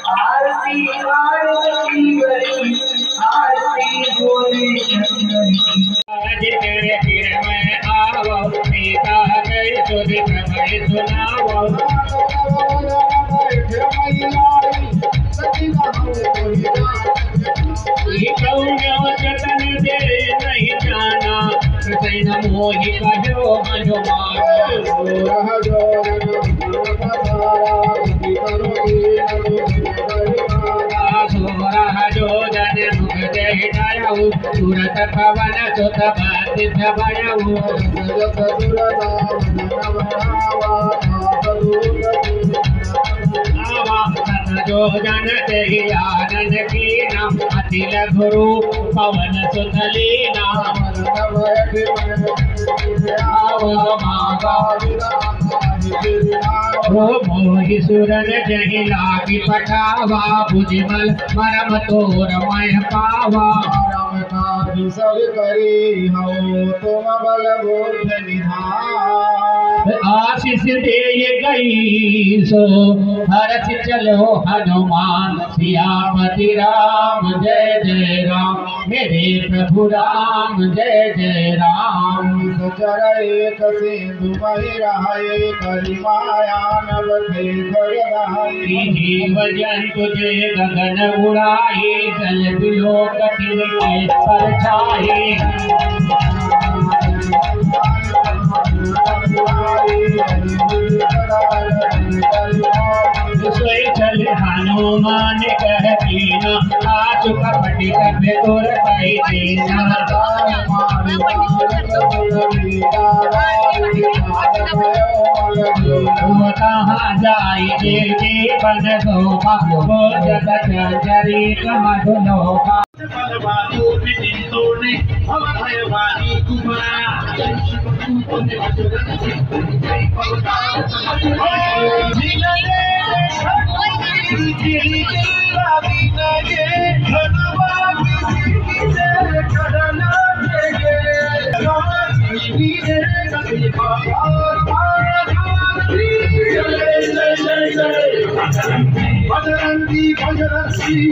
आरती आरती बड़ी आरती बोले आज तेरे फिर मैं आवो सीता गई तुझे मैं सुनावो जतन दे नहीं जाना कृष्ण मोहि कहो मनो सूरत पवन सुत बातिथ भयऊ जो जन तेहि आनंद कीना अतिल गुरु पवन सुत लीना मोहि सुरन जहि लागी पठावा भुजमल मरम तोर मैं पावा सब करी हो तुम बल बोध निधान आशीष दे गई सो हर्ष चलो हनुमान सियापति राम जय जय राम मेरे प्रभु राम जय जय राम सचर एक सिंधु महि रहे करि माया नव थे जीव जंतु जे गगन उड़ाए जल बिलो कठिन के परछाई चल हनुमान कहतीना आज कपटी कपे तोर कही देना कहाँ जाई जे बन धोखा वो जगत चरित मधुलोका बजरंगी बजरंगी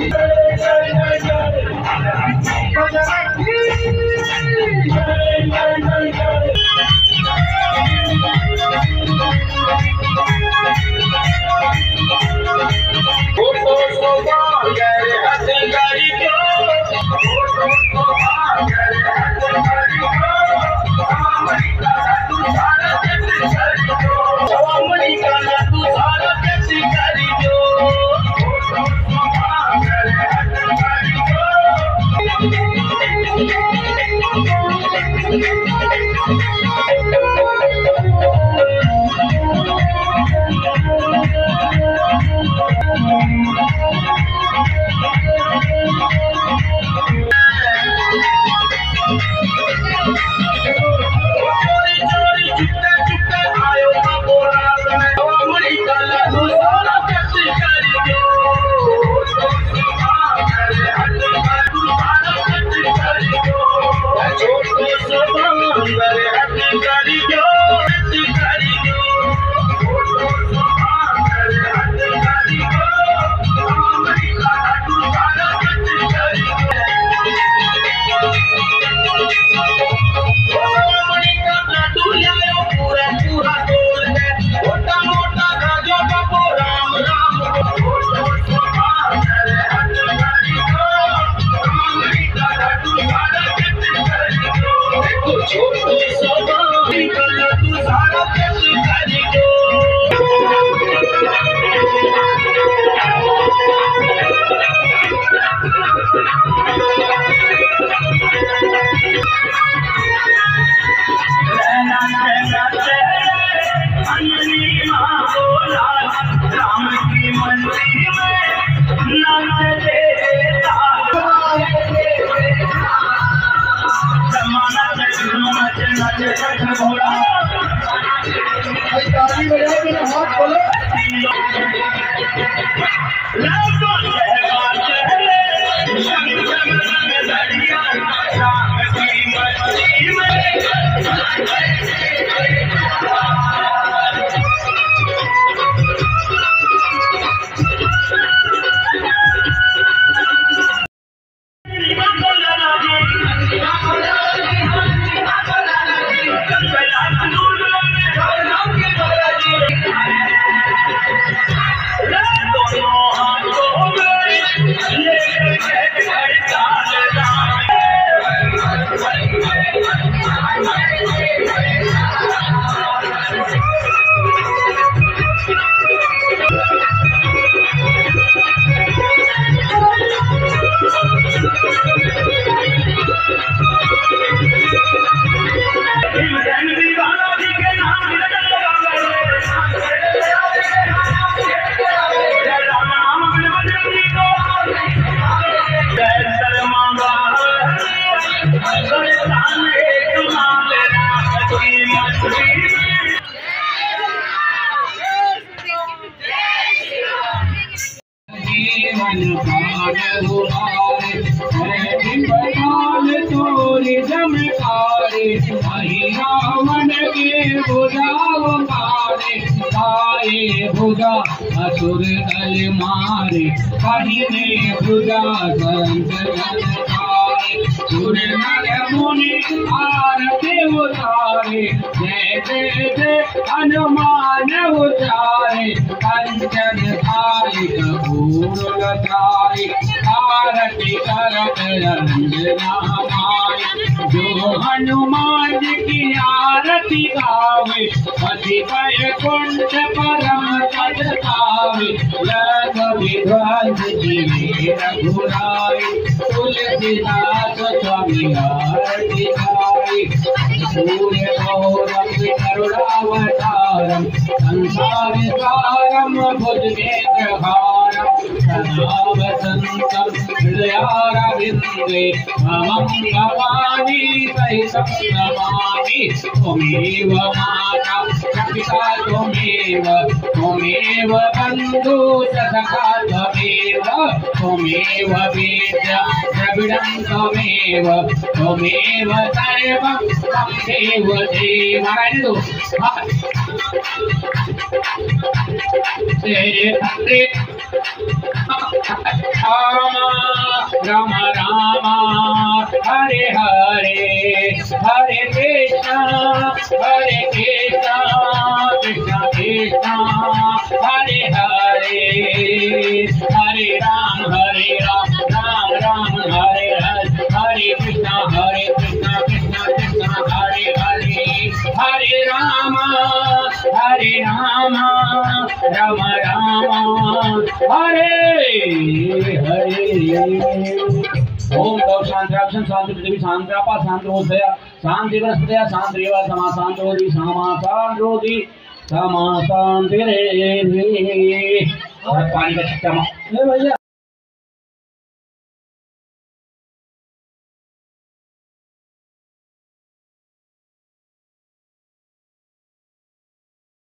हाथ खोलो पान हुमारे बताल तोरी जमकारे वही रावण के बुझाव मारे आए भुजा असुर दल मारे पहिने भुजा संत जनकारे सुर नर मुनि आरती उतारे जय जय जय हनुमान उचारे कंचन थाई कपूर लताई आरती करत अंजना माई जो हनुमान की आरती गावे पति वैकुंठ परम पद पावे रघुवीर जी रघुराई तुलसीदास स्वामी आरती गाई सूर्य गौरम करुणावतारम संसार सारम भुजगेन्द्रहारम सदा वसंतम हृदयारविंदे मम भवानी सहितं नमामि त्वमेव माता पिता त्वमेव बन्धु सखा त्वमेव वेद्य द्रविडं त्वमेव सर्वं त्वमेव देव राम राम हरे हरे हरे कृष्ण कृष्ण कृष्ण हरे हरे हरे राम राम राम हरे हरे हरे कृष्ण कृष्ण कृष्ण हरे हरे हरे राम राम राम हरे हरे। ओम गौ शांति शांति पृथ्वी शांति शांति रोधया शांति वनस्पतया शांति समा शांति समा शांति समा शांति रे पानी का छक्का